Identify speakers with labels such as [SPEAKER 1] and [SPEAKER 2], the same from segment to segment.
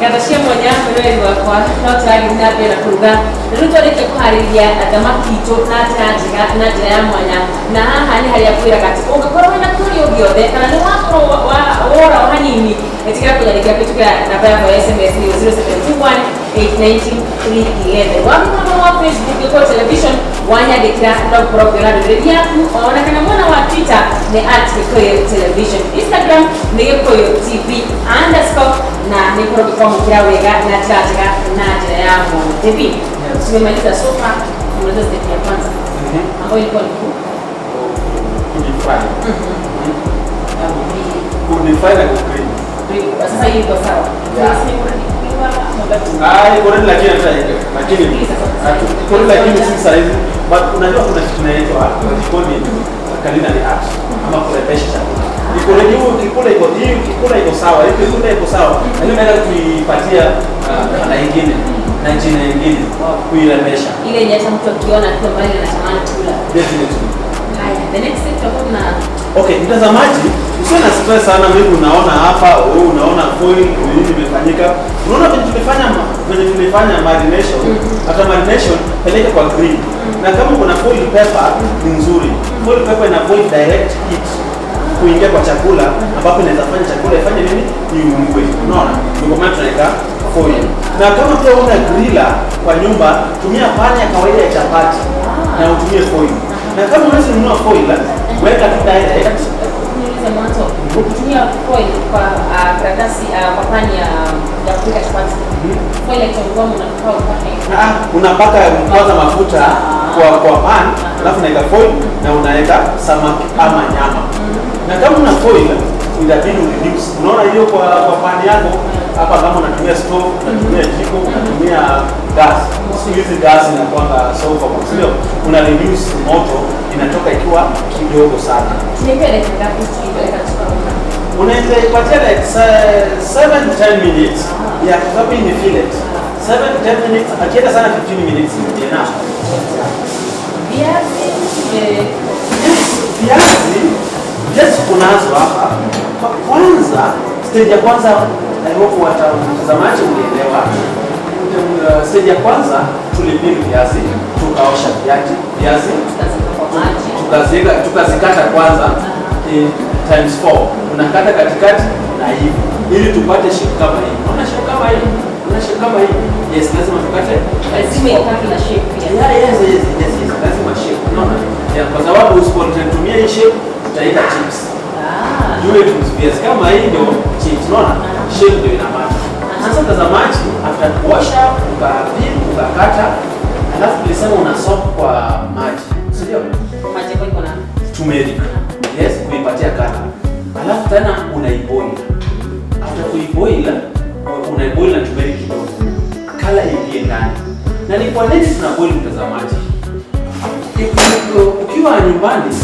[SPEAKER 1] Ngatashia moja mwezi wakwa no tayari ndabe na kuruga ruto reke kuhariria thamaki to na tirajiga na njira ya mwanya na haha ni haria kwira gati ungakorwo na kurio giothe kana ni wakorwo wora hanini etikira kunyarikia kitukira namba yako ya SMS 0721890311 wamama wa Facebook kwa television wanyandikira no program radio ona kana mwana wa Twitter ni @Gikuyu television, Instagram ni Gikuyu TV _ na ni program kira wega na tirajiga na njira ya mwanya TV. Tumemaliza sofa tumemaliza step ya kwanza ambayo ilikuwa ni
[SPEAKER 2] kudefine na kucreate.
[SPEAKER 1] Sasa hiyo iko sawa.
[SPEAKER 2] Lakini si saizi, but unajua kuna kitu inaitwa jikoni culinary art ama kurembesha chakula. Kikula iko sawa, kikula iko sawa. Lakini nataka kuipatia na nyingine na jina nyingine kuirembesha.
[SPEAKER 1] Ile yenye hata mtu akiona tu mbali anatamani kula.
[SPEAKER 2] Definitely.
[SPEAKER 1] Haya, the next step tutakuwa na
[SPEAKER 2] okay, mtazamaji, usiwe na stress sana. Mimi unaona hapa, wewe unaona foil nini imefanyika. Unaona venye tulifanya marination, hata marination peleka kwa grill. Na kama kuna foil paper ni nzuri. Foil paper ina avoid direct heat kuingia kwa chakula ambapo inaweza fanya chakula ifanye nini? Iungue. Unaona? Ndio maana tunaweka foil. Na kama pia una griller kwa nyumba, tumia pani ya kawaida ya chapati na utumie foil. Na kama unaweza kununua foil, weka tu direct.
[SPEAKER 1] Niulize mwanzo, ukitumia foil kwa karatasi kwa pani ya kupika chapati. Foil ikiwa unafaa upake.
[SPEAKER 2] Unapaka kwanza mafuta kwa pan, alafu unaweka foil na unaweka samaki ama nyama. Na kama una foil, inabidi reduce. Unaona hiyo kwa pani yako hapa, kama unatumia stove, unatumia jiko, unatumia gas. Hizi gas inakuwa sofa kwa sababu una reduce moto, inatoka ikiwa kidogo sana.
[SPEAKER 1] Tunipeleka ngapi tukipeleka tukaona?
[SPEAKER 2] Unaweza ipatia like 7-10 minutes ya sababu ni fillet. 7-10 minutes, akienda sana 15 minutes ni enough. Viazi kunazo hapa. Kwanza stage ya kwanza ndio watazamaji uelewa. Stage ya kwanza tulipika viazi, tukaosha viazi, tukazikata kwanza times 4. Unakata katikati na hivi ili tupate shape kama hii. Unaona shape kama hii? Una shape kama hii? Yes, lazima tukate.
[SPEAKER 1] Lazima ikate na shape pia.
[SPEAKER 2] Yes, lazima shape. Unaona? Kwa sababu usipotumia hii shape utaita chips. Juu viazi kama hii ndio chips. Unaona? Shape ndio ina maana. Sasa mtazamaji, after kuosha, ukakata, alafu tulisema una soak kwa maji. Sio?
[SPEAKER 1] Maji kwa iko na
[SPEAKER 2] turmeric. Yes, kuipatia color. Alafu tena unaiboil. After kuiboil, unaiboil na turmeric kidogo. Color iingie ndani. Na ni kwa nini tunaboil mtazamaji? Ukiwa nyumbani,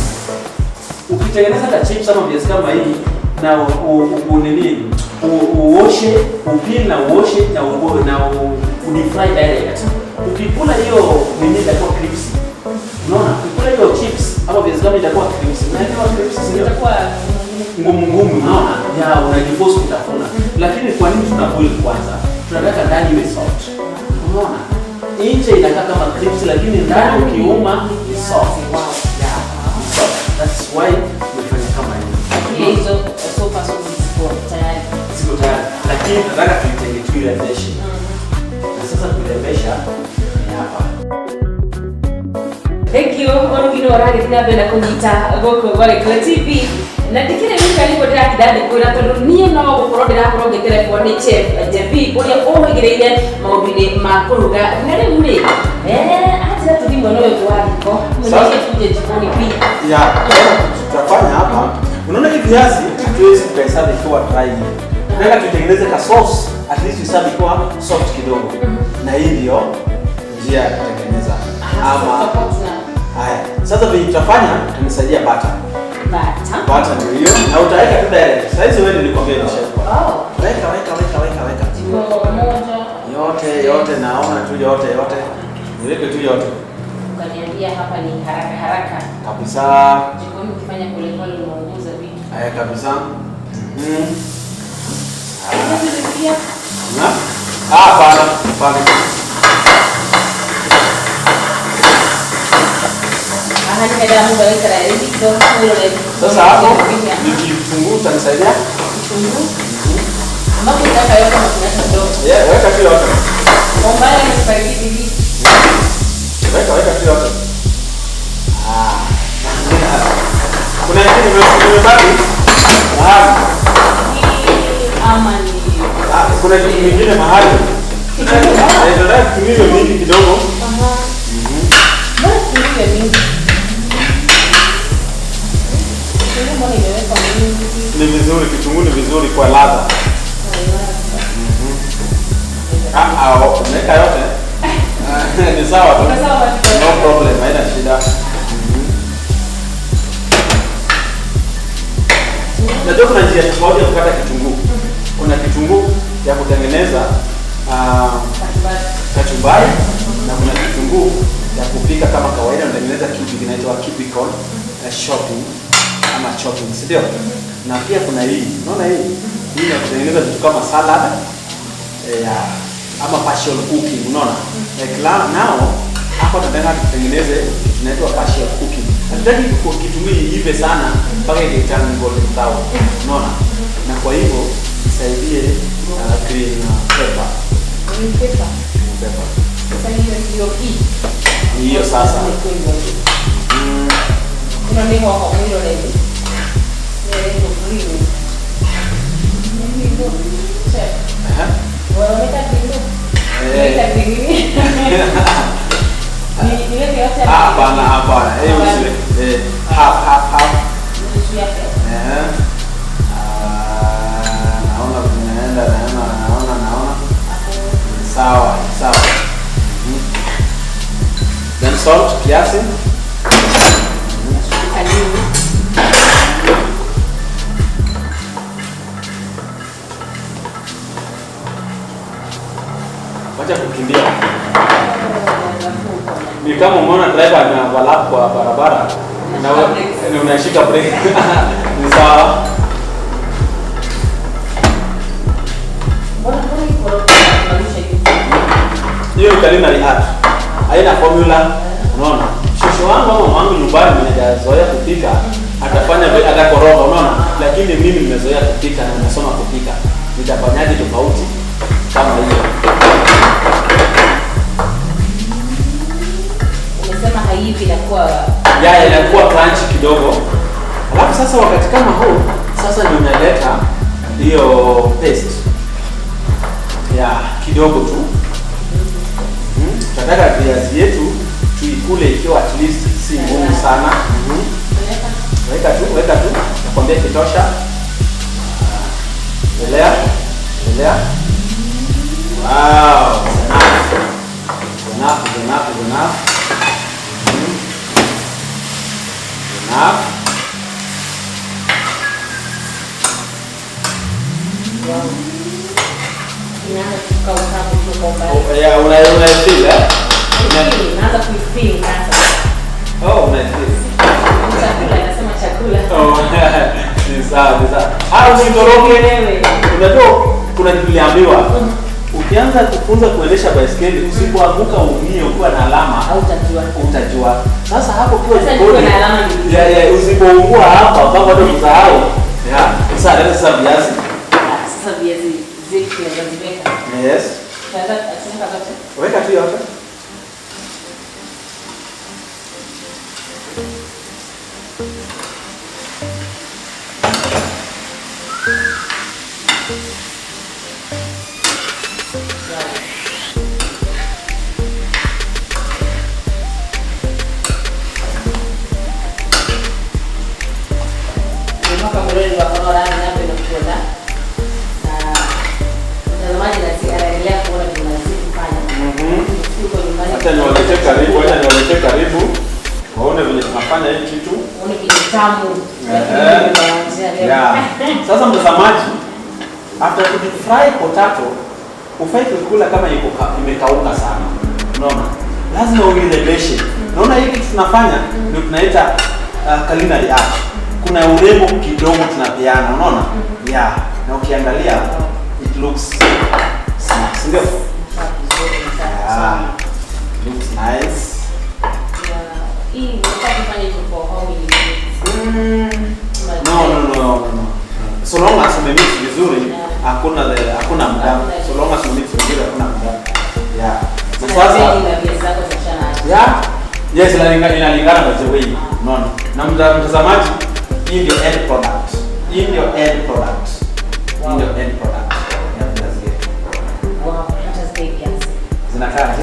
[SPEAKER 2] ukitengeneza hata chips ama viazi kama hii na uoshe, upil na uoshe na unifry direct. Ukikula hiyo nini itakuwa crispy. Unaona? Ukikula hiyo chips ama viazi kama itakuwa crispy. Na hiyo crispy itakuwa ngumu, unaona? Ya unajiforce kutafuna. Lakini kwa nini tunaboil kwanza? Tunataka ndani iwe soft. Unaona? Nje inakaa kama crispy lakini ndani ukiuma ni soft. Yeah. Soft. That's why tumefanya kama hivi.
[SPEAKER 1] hizo sofa tayari.
[SPEAKER 2] Siko tayari. Lakini nataka tuirembeshe. Na sasa kuirembesha ni hapa.
[SPEAKER 1] Thank you. Orugino rari kinabenda kunyita goko wale kwa TV. Na dikire mika liko dira kidade kwa tondu nie no gukoro dira koro gekere kwa ni chef JP boya ohigireire maubini makuruga ngare muri acha tudimbo no twako mwenye tuje jikoni pia
[SPEAKER 2] ya tutafanya hapa. Unaona hivi viazi hatuwezi kuhesabu kwa dry. Nataka tutengeneze ka sauce, at least usabi kwa soft kidogo. Na hii ndio njia ya kutengeneza. Ama haya. Sasa vile tutafanya tunisaidia butter. Butter ndio hiyo. Na utaweka tu direct. Sasa hizo wewe nilikwambia ni chef. Weka. Yote naona tu yote. Niweke tu yote.
[SPEAKER 1] Ukaniambia hapa ni haraka.
[SPEAKER 2] Kabisa.
[SPEAKER 1] Jikoni ukifanya polepole unaunguza vitu.
[SPEAKER 2] Haya kabisa. Hapana. Sasa hapo ni kitunguu utanisaidia?
[SPEAKER 1] Kitunguu. Ambapo utaweka mafuta kidogo.
[SPEAKER 2] Weka kile yote.
[SPEAKER 1] Mbaya ni spaghetti hivi.
[SPEAKER 2] Weka kile yote. Kuna kitu nimebaki?
[SPEAKER 1] Ama ni
[SPEAKER 2] kuna kitu kingine mahali. Ndio kitumie mingi kidogo.
[SPEAKER 1] Mbona kitumie mingi?
[SPEAKER 2] Ni vizuri, kitunguu ni vizuri kwa ladha. Weka yote. Ni sawa tu. No problem, haina shida. Najua kuna njia tofauti ya kukata kitunguu. Kuna kitunguu ya kutengeneza kachumbari na kuna kitunguu ya kupika kama kawaida, unatengeneza kitu kinaitwa cubicle shopping ama chopping, si ndio? Na pia kuna hii, unaona hii ya kutengeneza vitu kama salad ama partial cooking, unaona? Like now hapa tunataka tutengeneze kitu kinaitwa partial cooking. Hatutaki kitumii ive sana mpaka ikitangu golden brown, unaona? Na kwa hivyo isaidie green pepper.
[SPEAKER 1] Green pepper. Sasa hiyo sasa. Kuna nini kwa mwilo leo? Ndio green. Ndio. Waweka green. Weka green. Niweke yote hapa.
[SPEAKER 2] Hapana. Half.
[SPEAKER 1] Nusu yake.
[SPEAKER 2] Naona tunaenda naona. Sawa. Then salt kiasi. Wacha kukimbia. Ni kama umeona driver anavalap kwa barabara na unashika brake. Ni sawa. Hiyo culinary art. Haina formula, unaona? Shosho wangu au mamangu nyumbani mnajazoea kupika, atafanya atakoroga, unaona? Lakini mimi nimezoea kupika na nimesoma kupika. Nitafanyaje tofauti kama hiyo?
[SPEAKER 1] Umesema haivi inakuwa
[SPEAKER 2] inakuwa crunchy kidogo. Alafu sasa wakati kama huu, sasa ndio unaleta hiyo paste. Kidogo tu. Tunataka viazi yetu tuikule ikiwa at least si ngumu sana. Weka tu. Nakwambia kitosha. Endelea. Wow, enough.
[SPEAKER 1] Unaanza kuifeel sasa. Chakula.
[SPEAKER 2] Ni sawa. Usitoroke wewe. Unajua kuna kitu niliambiwa. Ukianza kufunza kuendesha baiskeli, usipoanguka umie ukiwa na alama utajua. Sasa hapo kwa usipoungua hapa bado utasahau. Sasa viazi.
[SPEAKER 1] Sasa viazi zetu tunazoweka.
[SPEAKER 2] Yes.
[SPEAKER 1] Sasa tunaweka zote.
[SPEAKER 2] Weka tu yote. Acha niwalete karibu waone vile tunafanya hii kitu.
[SPEAKER 1] Waone kitamu.
[SPEAKER 2] Sasa mtazamaji, after to fry potato, ufai kukula kama imekauka sana. Unaona? Lazima uirebeshe. Unaona hii kitu tunafanya ndio tunaita culinary art. Kuna urembo kidogo tunapeana, unaona? Na ukiangalia it looks Ndio.
[SPEAKER 1] Yeah.
[SPEAKER 2] Looks nice.
[SPEAKER 1] Hii unataka kufanya hivyo for how many minutes?
[SPEAKER 2] No. So long as umemix vizuri, hakuna muda. So long as umemix vizuri, hakuna muda. Yeah. Sasa yeah. Yes, inalingana by the way. No. Na mtazamaji, hii ndio end product. Hii ndio end product.
[SPEAKER 1] Wow.
[SPEAKER 2] Ndio end product.
[SPEAKER 1] Wow, hata zile
[SPEAKER 2] zinakaa